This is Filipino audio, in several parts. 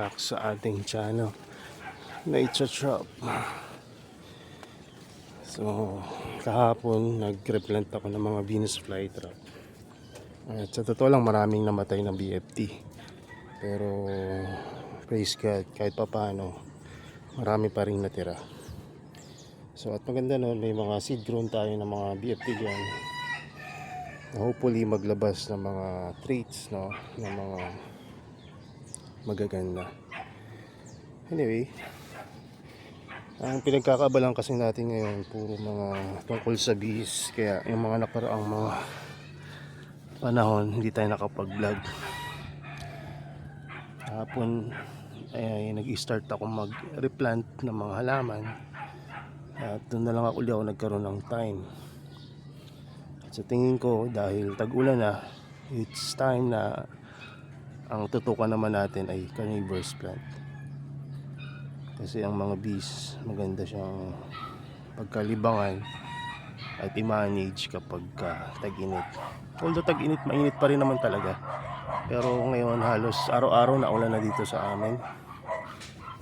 back sa ating channel, Nature Shop. So kahapon nag-replant ako ng mga Venus flytrap. At sa totoo lang maraming namatay ng BFT. Pero praise God, kahit pa paano marami pa rin natira. So at maganda nun, may mga seed grown tayo ng mga BFT dyan. Hopefully maglabas ng mga traits, no, ng mga magaganda. Anyway, ang pinagkakabalan kasi natin ngayon puro mga tungkol sa bees. Kaya yung mga nakaraang mga panahon hindi tayo nakapag-vlog. Hapon ay nag-start ako mag-replant ng mga halaman. At doon na lang ako nagkaroon ng time. At sa tingin ko dahil tag-ulan na, it's time na ang tutukan naman natin ay carnivorous plant. Kasi ang mga bees maganda siyang pagkalibangan at i-manage kapag tag-init. Although tag-init, mainit pa rin naman talaga. Pero ngayon halos araw-araw na ulan na dito sa amin.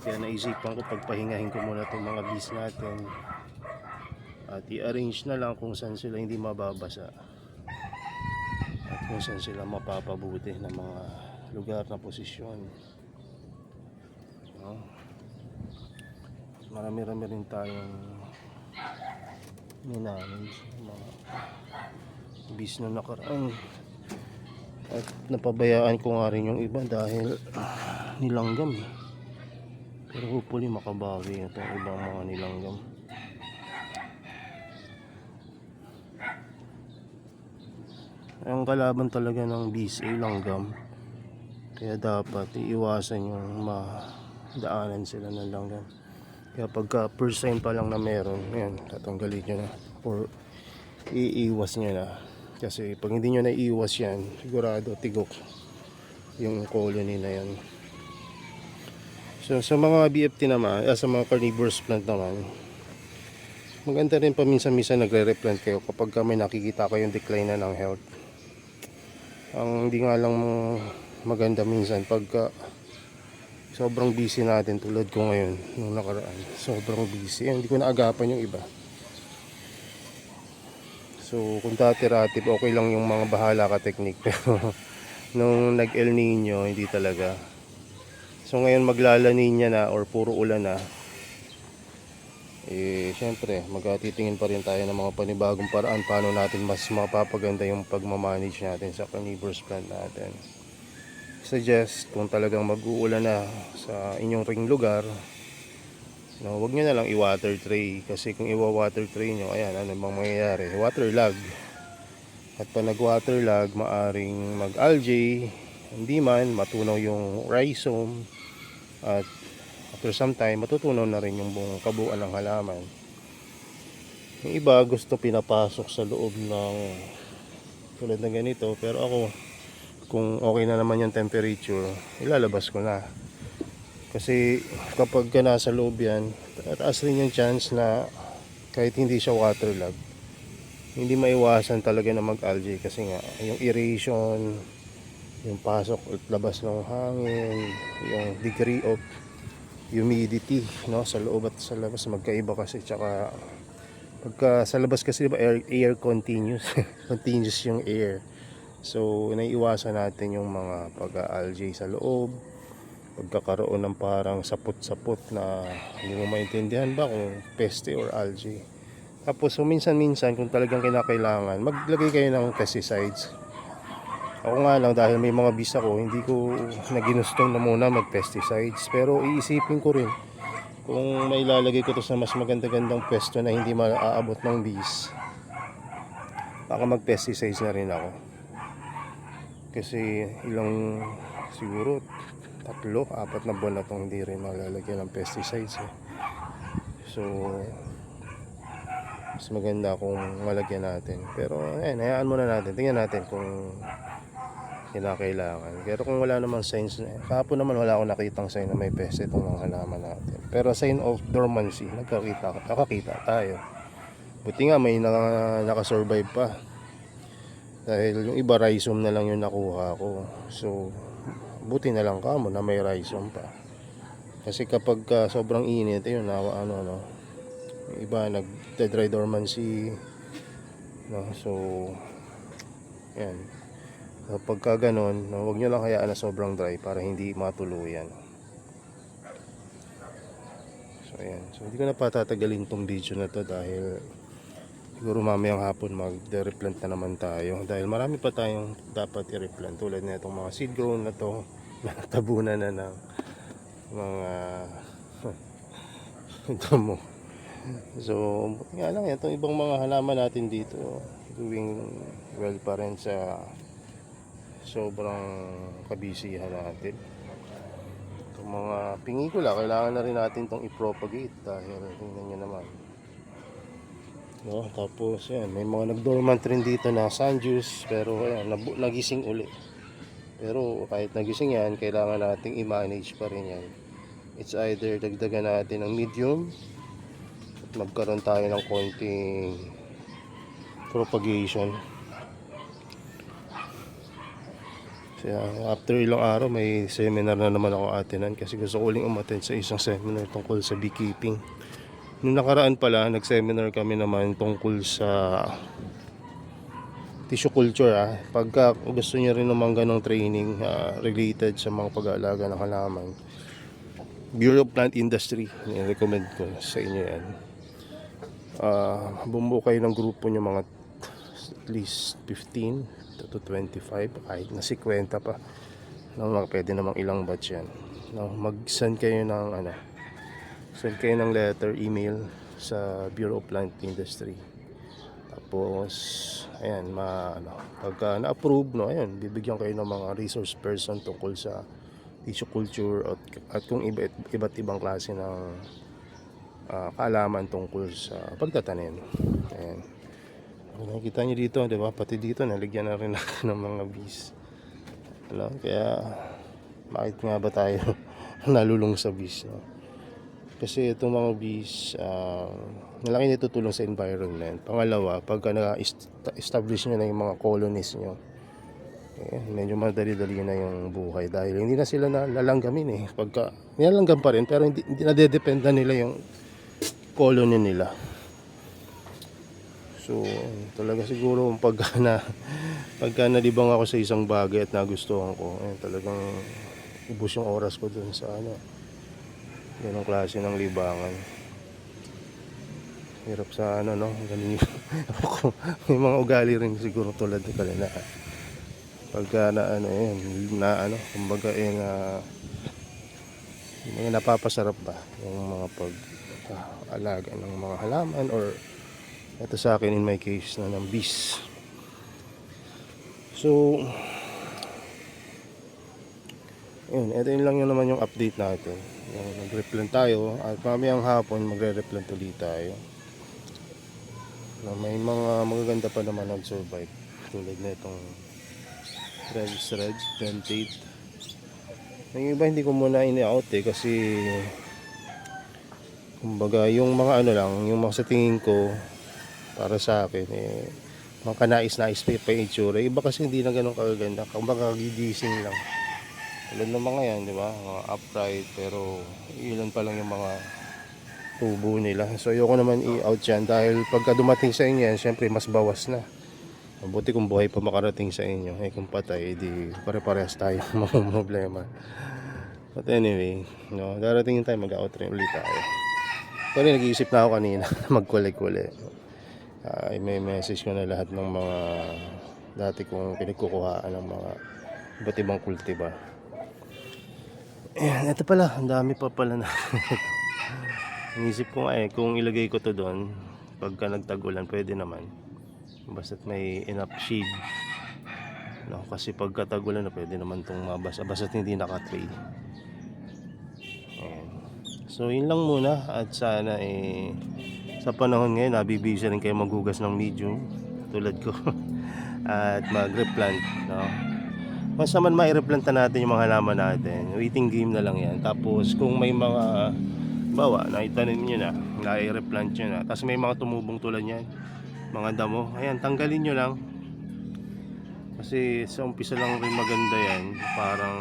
Kaya naisipan ko pagpahingahin ko muna itong mga bees natin. At i-arrange na lang kung saan sila hindi mababasa. At kung saan sila mapapabuti ng mga lugar na posisyon. No? Marami-rami rin tayong minanage mga bees na nakaraan. At napabayaan ko nga rin yung iba dahil nilanggam. Pero hopefully makabawi itong ibang mga nilanggam. Ang kalaban talaga ng bees ay langgam. Kaya dapat iiwasan yung madaanan sila ng langgam. Kaya pagka first sign pa lang na meron, yan, tatanggalin nyo na or iiwas nyo na. Kasi pag hindi nyo na iiwas yan, sigurado tigok yung colony na yan. So sa mga BFT naman, sa mga carnivorous plant naman, maganda rin paminsan-minsan nagre-replant kayo kapag may nakikita kayong decline na ng health. Ang hindi nga lang maganda minsan pagka sobrang busy natin tulad ko ngayon nung nakaraan, sobrang busy, hindi ko naagapan yung iba. So kung dati-rati okay lang yung mga bahala ka technique, pero nung nag-El Nino hindi talaga. So ngayon maglala Nina na or puro ulan na, syempre magtitingin pa rin tayo ng mga panibagong paraan paano natin mas mapapaganda yung pagmamanage natin sa carnivorous plant natin. Suggest kung talagang mag-uulan na sa inyong ring lugar, no, wag nyo na lang i-water tray. Kasi kung i-water tray nyo, ayan, ano bang mangyayari? Water lag. At pag nag-water lag, maaring mag-algae, hindi man, matunaw yung rhizome. At after some time, matutunaw na rin yung buong kabuuan ng halaman. Yung iba gusto pinapasok sa loob ng tulad ng ganito, pero ako kung okay na naman yung temperature, ilalabas ko na. Kasi kapag ka nasa loob yan, taas rin yung chance na kahit hindi siya waterlog, hindi maiwasan talaga na mag-algae. Kasi nga yung aeration, yung pasok at labas ng hangin, yung degree of humidity, no, sa loob at sa labas magkaiba kasi. Tsaka pagka sa labas kasi diba, air continuous continuous yung air. So naiiwasan natin yung mga pag-algae sa loob, pagkakaroon ng parang sapot-sapot na hindi mo maintindihan ba kung peste or algae. Tapos so, minsan-minsan kung talagang kinakailangan, maglagay kayo ng pesticides. Ako nga lang dahil may mga bees ako, hindi ko naginustong na muna mag-pesticides. Pero iisipin ko rin kung may lalagay ko to sa mas maganda-gandang pwesto na hindi maaabot ng bees, baka mag-pesticides na rin ako. Kasi ilang siguro 3-4 na buwan na itong hindi rin malalagyan ng pesticides So mas maganda kung malagyan natin. Pero ayan, hayaan muna natin, tingnan natin kung kinakailangan. Pero kung wala namang signs, kahapon naman wala akong nakitang sign na may peste itong mga halaman natin. Pero sign of dormancy, nakakita tayo. Buti nga may nakasurvive pa. Dahil yung iba rhizome na lang yung nakuha ko. So buti na lang kamo na may rhizome pa. Kasi kapag sobrang init, ayun, ano, yung iba nag-dry dormancy, no? So, yan. Kapag ganon, no, huwag nyo lang hayaan na sobrang dry para hindi matuluyan. So, ayan. So, hindi ko na patatagalin tong video na to dahil siguro mamayang hapon mag-replant na naman tayo. Dahil marami pa tayong dapat i-replant. Tulad na itong mga seed grown na to. Natabunan na ng mga damo. So, nga lang yan. Itong ibang mga halaman natin dito doing well pa rin sa sobrang kabisihan natin. Itong mga pingikula, kailangan na rin natin itong i-propagate dahil tingnan nyo naman. No, tapos yan, may mga nag-dormant rin dito na sundews pero ayan, nagising uli. Pero kahit nagising yan, kailangan nating i-manage pa rin yan. It's either dagdagan natin ng medium at magkaroon tayo ng konting propagation. Kaya after ilang araw may seminar na naman ako atinan kasi gusto ko uling umattend sa isang seminar tungkol sa beekeeping. Nung nakaraan pala, nag-seminar kami naman tungkol sa tissue culture. Pagka gusto niyo rin naman ganong training related sa mga pag-aalaga ng halaman, Bureau of Plant Industry, i-recommend ko sa inyo yan. Bumuo kayo ng grupo nyo mga at least 15 to 25, kahit na 50 pa. No, pwede namang ilang batch yan. No, mag-send kayo ng send kayo ng letter, email sa Bureau of Plant Industry. Tapos ayan, pagka na-approve, no, ayan, bibigyan kayo ng mga resource person tungkol sa tissue culture at kung iba't ibang klase ng kaalaman tungkol sa pagtatanim. Ayan. Nakikita nyo dito, di ba? Pati dito naligyan na rin ng mga bees. Kaya bakit nga ba tayo nalulung sa bees, no? Kasi itong mga bees, malaki nitutulong sa environment. Pangalawa, pagka na-establish nyo na yung mga colonies nyo, medyo madali-dali na yung buhay dahil hindi na sila nalanggamin pagka nilalanggam pa rin pero hindi nadedependa nila yung colony nila. So talaga siguro pagka nalibang ako sa isang bagay at nagustuhan ko, talagang ubos yung oras ko dun sa ganong klase ng libangan. Hirap sa no, ganun yung may mga ugali rin siguro tulad ng kanila. Pagka kumbaga mga napapasarap ba yung mga pag-alaga ng mga halaman or ito sa akin in my case na ng bees. So ito lang yun naman yung update natin. Nag-replant tayo at mamayang hapon magre-replant ulit tayo. May mga magaganda pa naman nag-survive tulad na itong red dentate. Yung iba hindi ko muna ini-out kasi kumbaga yung mga yung mga sa tingin ko para sa akin mga kanais-nais pa yung itsura. Iba kasi hindi na ganun kaganda, kumbaga gigising lang. Tulad ng mga yan, di ba? Mga upright pero ilan pa lang yung mga tubo nila. So ayoko naman i-out yan dahil pagka dumating sa inyo yan, syempre mas bawas na. Mabuti kung buhay pa makarating sa inyo. Kung patay, di pare-parehas tayo mga problema. But anyway, darating yung time mag-out-train ulit tayo. Pero nag-iisip na ako kanina magkuli-kuli. May message ko na lahat ng mga dati kong pinagkukuhaan ng mga iba't ibang kultiba. Ayan, ito pala, ang dami pa pala na. Inisip ko kung ilagay ko to doon pagka nagtag-ulan, pwede naman. Basta't may enough shade, kasi pagka tag-ulan na pwede naman itong mabasa basta't hindi naka-tray. So yun lang muna at sana sa panahon ngayon nabibisa rin kayo maghugas ng medium tulad ko at mag-replant, once naman ma-replant natin yung mga halaman natin, waiting game na lang yan. Tapos kung may mga naitanim nyo na, na-replant nyo na, tapos may mga tumubong tulad yan, mga damo, ayan, tanggalin nyo lang kasi sa umpisa lang rin maganda yan, parang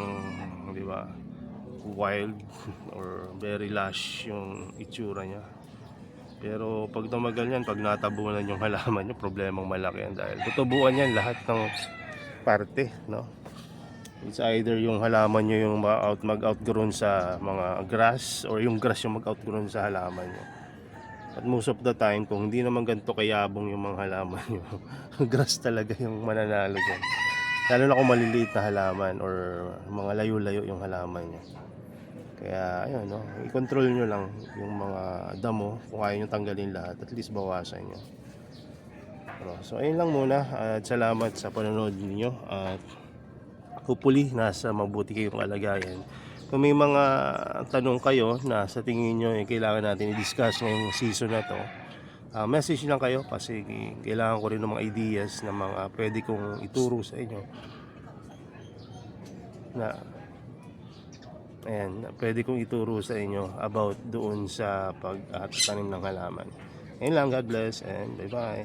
di ba, wild or very lush yung itsura niya. Pero pag tumagal yan, pag natabunan yung halaman nyo, problemang malaki yan dahil tutubuan yan lahat ng parte, no? It's either yung halaman nyo yung mag-outgrown sa mga grass or yung grass yung mag-outgrown sa halaman nyo. At most of the time, kung hindi naman ganito kayabong yung mga halaman nyo, grass talaga yung mananalo dyan. Lalo na kung maliliit na halaman or mga layo-layo yung halaman nyo. Kaya ayun, no, i-control nyo lang yung mga damo. Kung kaya nyo tanggalin lahat, at least bawasan nyo. So ayun lang muna, at salamat sa panonood ninyo at hopefully nasa mabuti kayong kalagayan. Kung may mga tanong kayo na sa tingin nyo kailangan natin i-discuss ngayong season na to, message lang kayo kasi kailangan ko rin ng mga ideas na mga pwede kong ituro sa inyo na ayan, pwede kong ituro sa inyo about doon sa pagtanim ng halaman. Ayun lang, God bless and bye bye.